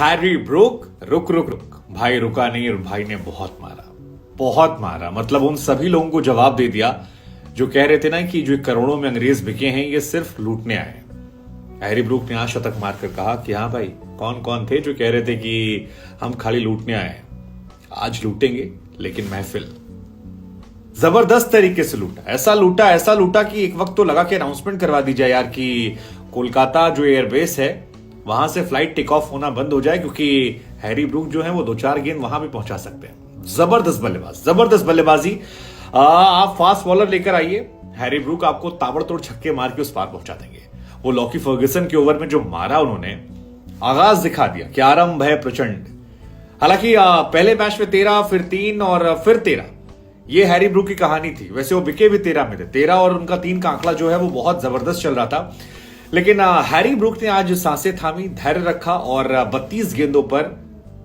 Harry Brook रुक रुक रुक, भाई रुका नहीं और भाई ने बहुत मारा। मतलब उन सभी लोगों को जवाब दे दिया जो कह रहे थे ना कि जो करोड़ों में अंग्रेज बिके हैं ये सिर्फ लूटने आए हैं। हैरी ब्रूक ने आज शतक मारकर कहा कि हाँ भाई, कौन कौन थे जो कह रहे थे कि हम खाली लूटने आए हैं, आज लूटेंगे लेकिन महफिल जबरदस्त तरीके से लूटा। ऐसा लूटा कि एक वक्त तो लगा कि अनाउंसमेंट करवा दी जाए यार कि कोलकाता जो एयरबेस है वहां से फ्लाइट टेक ऑफ होना बंद हो जाए, क्योंकि हैरी ब्रूक जो है वो 2-4 गेंद वहां भी पहुंचा सकते हैं। जबरदस्त बल्लेबाजी। आप फास्ट बॉलर लेकर आइए, हैरी ब्रूक आपको ताबड़तोड़ छक्के मार के उस पार पहुंचा देंगे। वो लॉकी फर्ग्यूसन के ओवर में जो मारा उन्होंने, आगाज दिखा दिया कि आरंभ है प्रचंड। हालांकि पहले मैच में 13, फिर 3 और फिर 13, ये हैरी ब्रूक की कहानी थी। वैसे वो बिके भी 13 में थे, 13 और उनका 3 का आंकड़ा जो है वो बहुत जबरदस्त चल रहा था। लेकिन हैरी ब्रूक ने आज सांसें थामी, धैर्य रखा और 32 गेंदों पर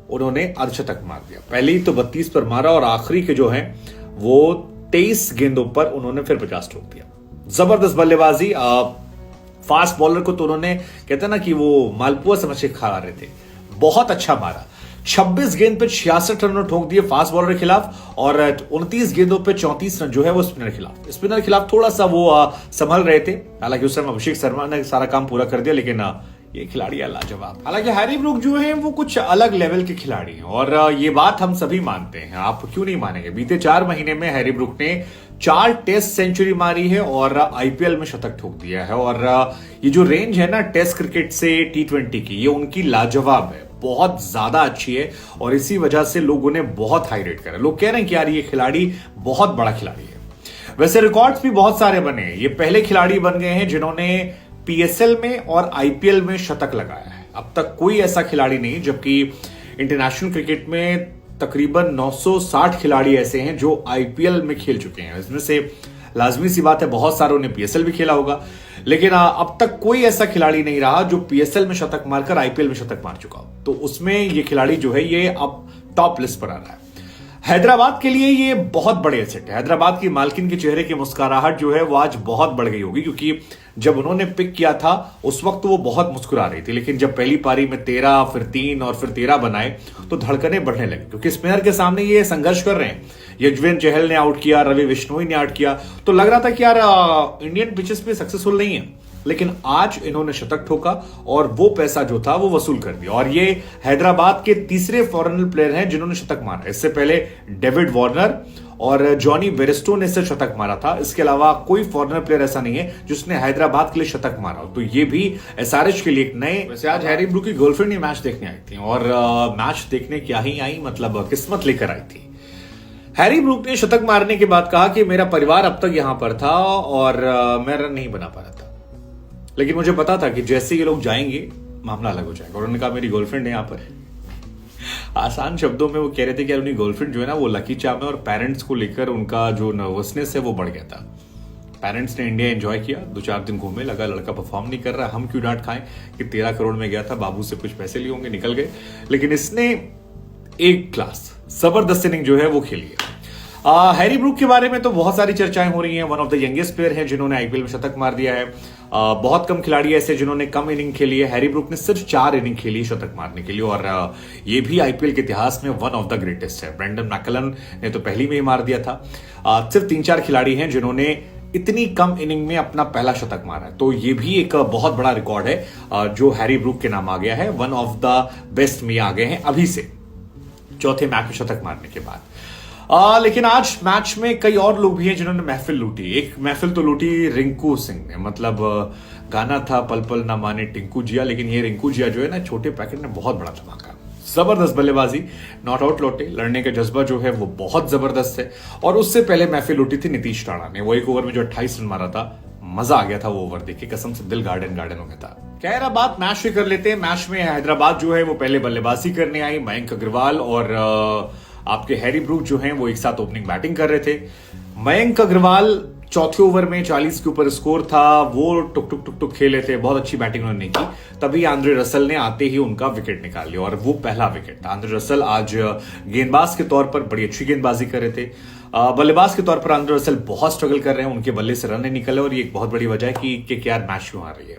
उन्होंने अर्धशतक मार दिया। पहले ही तो 32 पर मारा और आखिरी के जो है वो 23 गेंदों पर उन्होंने फिर 50 ठोक दिया। जबरदस्त बल्लेबाजी। फास्ट बॉलर को तो उन्होंने, कहते ना कि वो मालपुआ समझ के खा रहे थे, बहुत अच्छा मारा। 26 गेंद पे 66 रन ठोक दिए फास्ट बॉलर के खिलाफ और 29 गेंदों पे 34 रन जो है वो स्पिनर के खिलाफ थोड़ा सा वो संभल रहे थे। हालांकि उस समय अभिषेक शर्मा ने सारा काम पूरा कर दिया, लेकिन ये खिलाड़ी है लाजवाब। हालांकि हैरी ब्रूक जो है वो कुछ अलग लेवल के खिलाड़ी हैं और ये बात हम सभी मानते हैं। आप क्यों नहीं मानेंगे? बीते 4 महीने में हैरी ब्रूक ने 4 टेस्ट सेंचुरी मारी है और आईपीएल में शतक ठोक दिया है। और ये जो रेंज है ना टेस्ट क्रिकेट से T20 की, ये उनकी लाजवाब है, बहुत ज्यादा अच्छी है और इसी वजह से लोगों ने बहुत हाई रेट करा। लोग कह रहे हैं कि यार ये खिलाड़ी बहुत बड़ा खिलाड़ी है। वैसे रिकॉर्ड्स भी बहुत सारे बने हैं। ये पहले खिलाड़ी बन गए हैं जिन्होंने पीएसएल में और आईपीएल में शतक लगाया है। अब तक कोई ऐसा खिलाड़ी नहीं, जबकि इंटरनेशनल क्रिकेट में तकरीबन 960 खिलाड़ी ऐसे हैं जो आईपीएल में खेल चुके हैं। इसमें से लाजमी सी बात है बहुत सारों ने पीएसएल भी खेला होगा, लेकिन अब तक कोई ऐसा खिलाड़ी नहीं रहा जो पीएसएल में शतक मारकर आईपीएल में शतक मार चुका हो। तो उसमें ये खिलाड़ी जो है ये अब टॉप लिस्ट पर आ रहा है। हैदराबाद के लिए ये बहुत बड़े एसेट है। हैदराबाद की मालकिन के चेहरे की मुस्कुराहट जो है वो आज बहुत बढ़ गई होगी, क्योंकि जब उन्होंने पिक किया था उस वक्त वो बहुत मुस्कुरा रही थी, लेकिन जब पहली पारी में 13, फिर 3 और फिर 13 बनाए तो धड़कने बढ़ने लगी, क्योंकि स्पिनर के सामने ये संघर्ष कर रहे हैं। यजुवेंद्र चहल ने आउट किया, रवि बिश्नोई ने आउट किया, तो लग रहा था कि यार इंडियन पिचेस पे सक्सेसफुल नहीं है, लेकिन आज इन्होंने शतक ठोका और वो पैसा जो था वो वसूल कर दिया। और ये हैदराबाद के तीसरे फॉरेनर प्लेयर हैं जिन्होंने शतक मारा। इससे पहले डेविड वार्नर और जॉनी बेयरस्टो ने से शतक मारा था। इसके अलावा कोई फॉरेनर प्लेयर ऐसा नहीं है जिसने हैदराबाद के लिए शतक मारा। तो ये भी एसआरएच के लिए एक नए। वैसे आज हैरी ब्रूक की गर्लफ्रेंड ही मैच देखने आई थी और मैच देखने क्या ही आई, मतलब किस्मत लेकर आई थी। हैरी ब्रूक ने शतक मारने के बाद कहा कि मेरा परिवार अब तक यहां पर था और मैं रन नहीं बना पा रहा था, लेकिन मुझे पता था कि जैसे ये लोग जाएंगे मामला अलग हो जाएगा। और उन्होंने कहा मेरी गर्लफ्रेंड है यहाँ पर। आसान शब्दों में वो कह रहे थे कि यार उनकी गर्लफ्रेंड जो है ना वो लकी चार्म है और पेरेंट्स को लेकर उनका जो नर्वसनेस है वो बढ़ गया था। पेरेंट्स ने इंडिया एंजॉय किया, 2-4 दिन घूमे, लगा लड़का परफॉर्म नहीं कर रहा, हम क्यों डांट खाएं कि 13 करोड़ में गया था, बाबू से कुछ पैसे लिए होंगे, निकल गए। लेकिन इसने एक क्लास जबरदस्त इनिंग जो है वो खेली है। हैरी ब्रूक के बारे में तो बहुत सारी चर्चाएं हो रही हैं। One of the youngest player हैं जिन्होंने आईपीएल में शतक मार दिया है। बहुत कम खिलाड़ी ऐसे जिन्होंने कम इनिंग खेली है। हैरी ब्रूक ने सिर्फ 4 इनिंग खेली शतक मारने के लिए और ये भी आईपीएल के इतिहास में वन ऑफ द ग्रेटेस्ट है। ब्रेंडन मैकलम ने तो पहली में ही मार दिया था। सिर्फ 3-4 खिलाड़ी हैं जिन्होंने इतनी कम इनिंग में अपना पहला शतक मारा है। तो ये भी एक बहुत बड़ा रिकॉर्ड है जो हैरी ब्रूक के नाम आ गया है। वन ऑफ द बेस्ट में आ गए हैं अभी से, चौथे मैच में शतक मारने के बाद। लेकिन आज मैच में कई और लोग भी हैं जिन्होंने महफिल लूटी। एक महफिल तो लूटी रिंकू सिंह ने, मतलब गाना था पल पल ना माने टिंकू जिया, लेकिन ये रिंकू जिया जो है ना छोटे पैकेट में बहुत बड़ा धमाका। जबरदस्त बल्लेबाजी, नॉट आउट लौटे, लड़ने का जज्बा जो है वो बहुत जबरदस्त है। और उससे पहले महफिल लूटी थी नीतीश राणा ने। वो एक ओवर में जो 28 रन मारा था, मजा आ गया था वो ओवर देख के, कसम से दिल गार्डन हो गया था। खैर अब बात मैच से कर लेते हैं। मैच में हैदराबाद जो है वो पहले बल्लेबाजी करने आई। मयंक अग्रवाल और आपके हैरी ब्रूक जो हैं वो एक साथ ओपनिंग बैटिंग कर रहे थे। मयंक अग्रवाल चौथे ओवर में 40 के ऊपर स्कोर था, वो टुक टुक टुक टुक खेले थे, बहुत अच्छी बैटिंग उन्होंने की। तभी आंद्रे रसल ने आते ही उनका विकेट निकाल लिया और वो पहला विकेट था। आंद्रे रसल आज गेंदबाज के तौर पर बड़ी अच्छी गेंदबाजी कर रहे थे। बल्लेबाज के तौर पर आंद्रे रसेल बहुत स्ट्रगल कर रहे हैं, उनके बल्ले से रन नहीं निकले और ये एक बहुत बड़ी वजह है कि केकेआर मैच क्यों आ रही है।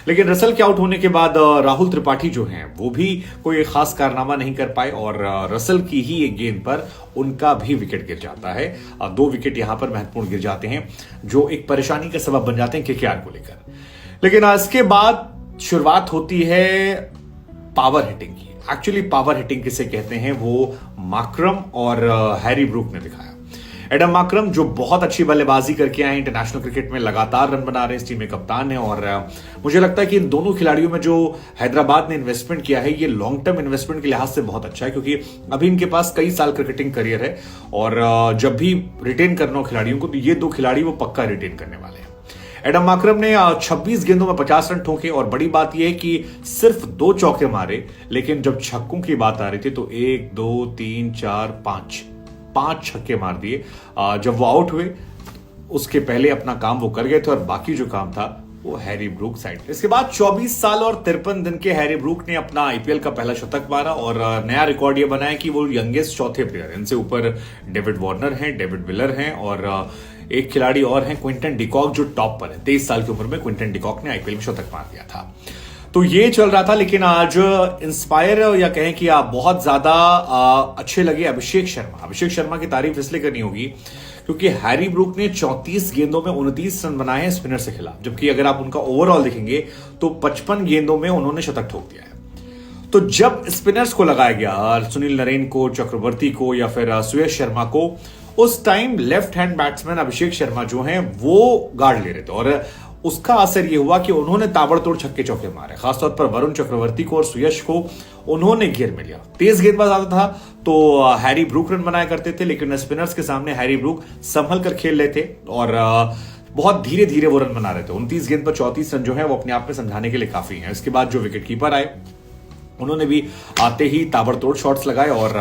लेकिन रसेल के आउट होने के बाद राहुल त्रिपाठी जो हैं वो भी कोई खास कारनामा नहीं कर पाए और रसेल की ही एक गेंद पर उनका भी विकेट गिर जाता है। 2 विकेट यहां पर महत्वपूर्ण गिर जाते हैं जो एक परेशानी का सबब बन जाते हैं केकेआर को लेकर। लेकिन इसके बाद शुरुआत होती है पावर हिटिंग की। एक्चुअली पावर हिटिंग किसे कहते हैं वो मार्करम और हैरी ब्रूक ने दिखाया। एडम मार्करम जो बहुत अच्छी बल्लेबाजी करके आए इंटरनेशनल क्रिकेट में, लगातार रन बना रहे हैं, इस टीम में कप्तान है और मुझे लगता है कि इन दोनों खिलाड़ियों में जो हैदराबाद ने इन्वेस्टमेंट किया है ये लॉन्ग टर्म इन्वेस्टमेंट के लिहाज से बहुत अच्छा है, क्योंकि अभी इनके पास कई साल क्रिकेटिंग करियर है और जब भी रिटेन करना हो खिलाड़ियों को तो ये 2 खिलाड़ी वो पक्का रिटेन करने वाले हैं। एडम मार्करम ने 26 गेंदों में 50 रन ठोके और बड़ी बात यह है कि सिर्फ 2 चौके मारे, लेकिन जब छक्कों की बात आ रही थी तो 1 2 3 4 5 छक्के मार दिए। जब वो आउट हुए उसके पहले अपना काम वो कर गए थे और बाकी जो काम था वो हैरी ब्रूक साइड। इसके बाद 24 साल और 53 दिन के हैरी ब्रूक ने अपना आईपीएल का पहला शतक मारा और नया रिकॉर्ड ये बनाया कि वो यंगेस्ट चौथे प्लेयर, इनसे ऊपर डेविड वार्नर हैं, डेविड विलर हैं और एक खिलाड़ी और हैं क्विंटन डिकॉक जो टॉप पर है। 23 साल की उम्र में क्विंटन डिकॉक ने आईपीएल में शतक मार दिया था। तो ये चल रहा था, लेकिन आज इंस्पायर या कहें कि आप बहुत ज्यादा अच्छे लगे अभिषेक शर्मा। अभिषेक शर्मा की तारीफ इसलिए करनी होगी क्योंकि हैरी ब्रूक ने 34 गेंदों में 29 रन बनाए हैं स्पिनर से खिलाफ, जबकि अगर आप उनका ओवरऑल देखेंगे तो 55 गेंदों में उन्होंने शतक ठोक दिया है। तो जब स्पिनर्स को लगाया गया, सुनील नरेन को, चक्रवर्ती को या फिर सुयश शर्मा को, उस time left hand batsman Abhishek Sharma जो हैं वो गार्ड ले रहे थे और उसका असर यह हुआ कि उन्होंने ताबड़तोड़ छक्के चौके मारे। खासतौर पर वरुण चक्रवर्ती को और सुयश को उन्होंने घेर में लिया। तेज गेंदबाज आता था तो हैरी ब्रूक रन बनाया करते थे, लेकिन स्पिनर्स के सामने हैरी ब्रूक संभल कर खेल रहे थे और बहुत धीरे धीरे वो रन बना रहे थे। 29 गेंद पर 34 रन जो है वो अपने आप में समझाने के लिए काफी है। इसके बाद जो विकेट कीपर आए उन्होंने भी आते ही ताबड़तोड़ शॉट्स लगाए और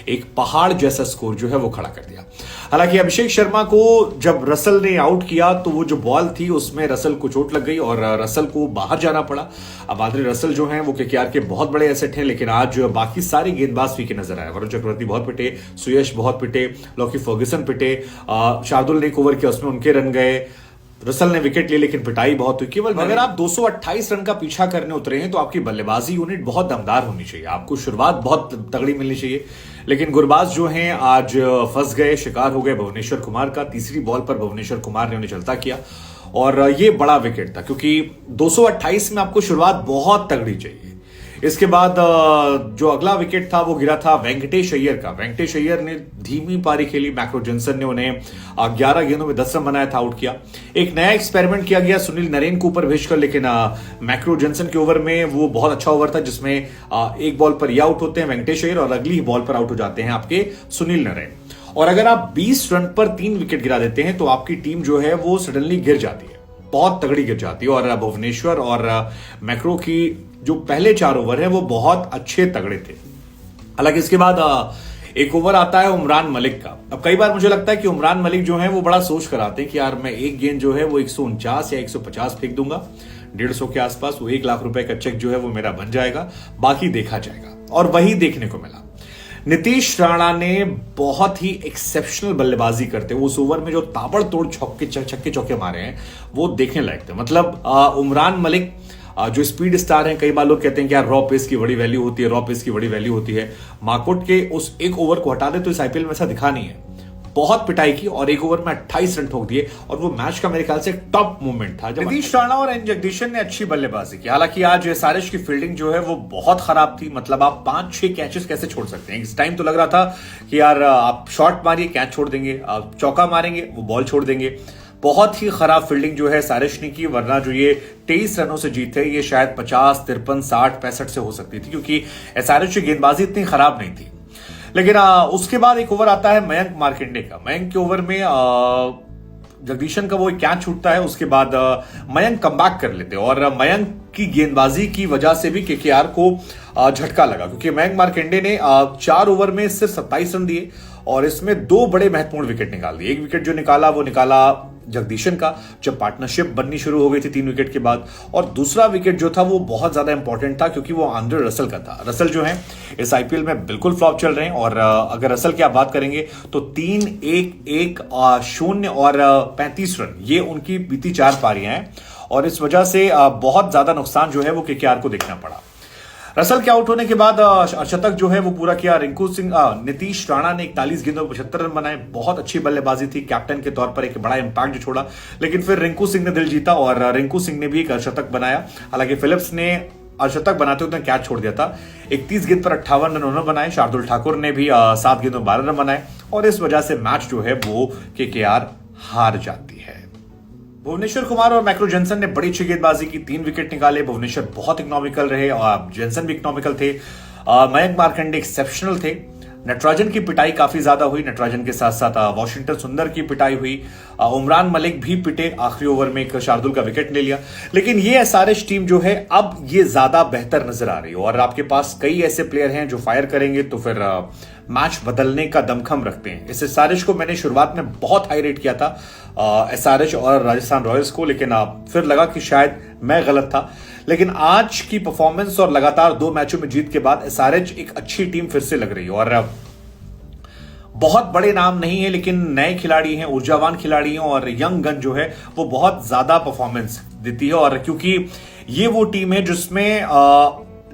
एक पहाड़ जैसा स्कोर जो है वो खड़ा कर दिया। हालांकि अभिषेक शर्मा को जब रसल ने आउट किया तो वो जो बॉल थी उसमें रसल को चोट लग गई और रसल को बाहर जाना पड़ा। अब आंद्रे रसल जो हैं वो केकेआर के बहुत बड़े एसेट हैं, लेकिन आज बाकी सारे गेंदबाज फीके नजर आए। वरुण चक्रवर्ती बहुत पिटे, सुयश बहुत पिटे, लॉकी फर्ग्यूसन पिटे, शार्दुल ने एक ओवर किया उसमें उनके रन गए, रसल ने विकेट लिए लेकिन पिटाई बहुत हुई। केवल अगर आप 228 रन का पीछा करने उतरे हैं तो आपकी बल्लेबाजी यूनिट बहुत दमदार होनी चाहिए, आपको शुरुआत बहुत तगड़ी मिलनी चाहिए। लेकिन गुरबाज जो हैं आज फंस गए, शिकार हो गए भुवनेश्वर कुमार का। तीसरी बॉल पर भुवनेश्वर कुमार ने उन्हें चलता किया और ये बड़ा विकेट था क्योंकि 228 में आपको शुरुआत बहुत तगड़ी चाहिए। इसके बाद जो अगला विकेट था वो गिरा था वेंकटेश अय्यर का। वेंकटेश अय्यर ने धीमी पारी खेली, मैक्रो जॉनसन ने उन्हें 11 गेंदों में 10 रन बनाया था, आउट किया। एक नया एक्सपेरिमेंट किया गया सुनील नरेन को ऊपर भेजकर, लेकिन मैक्रो जॉनसन के ओवर में वो बहुत अच्छा ओवर था जिसमें एक बॉल पर ये आउट होते हैं वेंकटेश अय्यर और अगली बॉल पर आउट हो जाते हैं आपके सुनील नरेन। और अगर आप 20 रन पर 3 विकेट गिरा देते हैं तो आपकी टीम जो है वो सडनली गिर जाती है, बहुत तगड़ी गिर जाती है। और भुवनेश्वर और मैक्रो की जो पहले 4 ओवर है वो बहुत अच्छे तगड़े थे। हालांकि इसके बाद एक ओवर आता है उमरान मलिक का। अब कई बार मुझे लगता है कि उमरान मलिक जो है वो बड़ा सोच कर आते हैं कि यार मैं एक गेंद जो है वो 149 या 150 फेंक दूंगा, 150 के आसपास, वो 1 लाख रुपए का चेक जो है वो मेरा बन जाएगा, बाकी देखा जाएगा। और वही देखने को मिला। नीतीश राणा ने बहुत ही एक्सेप्शनल बल्लेबाजी करते हुए उस ओवर में जो ताबड़तोड़ छक्के चौके मारे हैं वो देखने लायक थे। मतलब उमरान मलिक जो स्पीड स्टार हैं, कई बार लोग कहते हैं कि यार रॉ पेस की बड़ी वैल्यू होती है, रॉ पेस की बड़ी वैल्यू होती है। मार्कवुड के उस एक ओवर को हटा दे तो इस आईपीएल में ऐसा दिखा नहीं है। बहुत पिटाई की और एक ओवर में 28 रन ठोक दिए और वो मैच का मेरे ख्याल से टॉप मूवमेंट था। नीतीश राणा और एन जगदीशन ने अच्छी बल्लेबाजी की। हालांकि आज सारिश की फील्डिंग जो है वो बहुत खराब थी। मतलब आप 5-6 कैचेस कैसे छोड़ सकते हैं? इस टाइम तो लग रहा था कि यार आप शॉट मारिए कैच छोड़ देंगे, आप चौका मारेंगे वो बॉल छोड़ देंगे। बहुत ही खराब फील्डिंग जो है सारिश ने की, वरना जो ये 23 रनों से जीत है ये शायद 50, 53, 60, 65 से हो सकती थी, क्योंकि सारिश की गेंदबाजी इतनी खराब नहीं थी। लेकिन उसके बाद एक ओवर आता है मयंक मार्कंडे का। मयंक के ओवर में जगदीशन का वो कैच छूटता है, उसके बाद मयंक कमबैक कर लेते और मयंक की गेंदबाजी की वजह से भी केकेआर को झटका लगा, क्योंकि मयंक मार्कंडे ने 4 ओवर में सिर्फ 27 रन दिए और इसमें 2 बड़े महत्वपूर्ण विकेट निकाल दिए। एक विकेट जो निकाला वो निकाला जगदीशन का, जब पार्टनरशिप बननी शुरू हो गई थी 3 विकेट के बाद। और दूसरा विकेट जो था वो बहुत ज्यादा इंपॉर्टेंट था क्योंकि वो आंद्रे रसल का था। रसल जो है इस आईपीएल में बिल्कुल फ्लॉप चल रहे हैं, और अगर रसल की आप बात करेंगे तो 3-1-1-0 और 35 रन, ये उनकी बीती 4 पारियां हैं, और इस वजह से बहुत ज्यादा नुकसान जो है वो केकेआर को देखना पड़ा। रसल के आउट होने के बाद शतक जो है वो पूरा किया रिंकू सिंह, नीतीश राणा ने 41 गेंदों में 75 रन बनाए। बहुत अच्छी बल्लेबाजी थी, कैप्टन के तौर पर एक बड़ा इंपैक्ट जो छोड़ा, लेकिन फिर रिंकू सिंह ने दिल जीता और रिंकू सिंह ने भी एक शतक बनाया। हालांकि फिलिप्स ने शतक बनाते हुए कैच छोड़ दिया था। 31 गेंद पर 58 रन उन्होंने बनाए। शार्दुल ठाकुर ने भी 7 गेंदों में 12 रन बनाए, और इस वजह से मैच जो है वो केकेआर हार जाती है। भुवनेश्वर कुमार और मैक्रो जेनसन ने बड़ी अच्छी गेंदबाजी की, 3 विकेट निकाले। भुवनेश्वर बहुत इकोनॉमिकल रहे और जेनसन भी इकोनॉमिकल थे। मयंक मार्कंडे एक्सेप्शनल थे। नटराजन की पिटाई काफी ज्यादा हुई, नटराजन के साथ साथ वॉशिंगटन सुंदर की पिटाई हुई। उमरान मलिक भी पिटे, आखिरी ओवर में एक शार्दुल का विकेट ले लिया। लेकिन ये एसआरएच टीम जो है अब ये ज्यादा बेहतर नजर आ रही है, और आपके पास कई ऐसे प्लेयर हैं जो फायर करेंगे तो फिर मैच बदलने का दमखम रखते हैं। इस एसआरएच को मैंने शुरुआत में बहुत हाई रेट किया था, एसआरएच और राजस्थान रॉयल्स को, लेकिन फिर लगा कि शायद मैं गलत था। लेकिन आज की परफॉर्मेंस और लगातार 2 मैचों में जीत के बाद एसआरएच एक अच्छी टीम फिर से लग रही है, और बहुत बड़े नाम नहीं है लेकिन नए खिलाड़ी हैं, ऊर्जावान खिलाड़ी हैं, और यंग गन जो है वो बहुत ज्यादा परफॉर्मेंस देती है। और क्योंकि ये वो टीम है जिसमें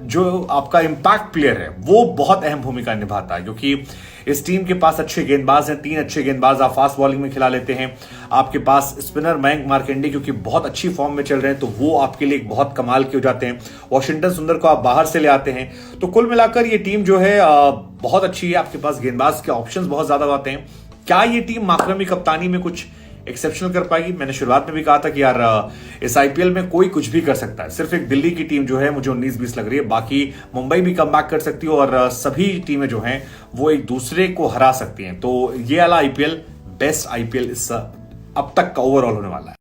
जो आपका इंपैक्ट प्लेयर है वो बहुत अहम भूमिका निभाता है, क्योंकि इस टीम के पास अच्छे गेंदबाज हैं, 3 अच्छे गेंदबाज आप फास्ट बॉलिंग में खिला लेते हैं। आपके पास स्पिनर मयंक मार्कंडे क्योंकि बहुत अच्छी फॉर्म में चल रहे हैं, तो वो आपके लिए बहुत कमाल के हो जाते हैं। वॉशिंगटन सुंदर को आप बाहर से ले आते हैं, तो कुल मिलाकर ये टीम जो है बहुत अच्छी है। आपके पास गेंदबाज के ऑप्शंस बहुत ज्यादा आते हैं। क्या ये टीम माकरम की कप्तानी में कुछ एक्सेप्शनल कर पाएगी? मैंने शुरुआत में भी कहा था कि यार इस आईपीएल में कोई कुछ भी कर सकता है। सिर्फ एक दिल्ली की टीम जो है मुझे 19-20 लग रही है, बाकी मुंबई भी कम बैक कर सकती है, और सभी टीमें जो हैं वो एक दूसरे को हरा सकती हैं। तो ये वाला आईपीएल बेस्ट आईपीएल इस अब तक का ओवरऑल होने वाला है।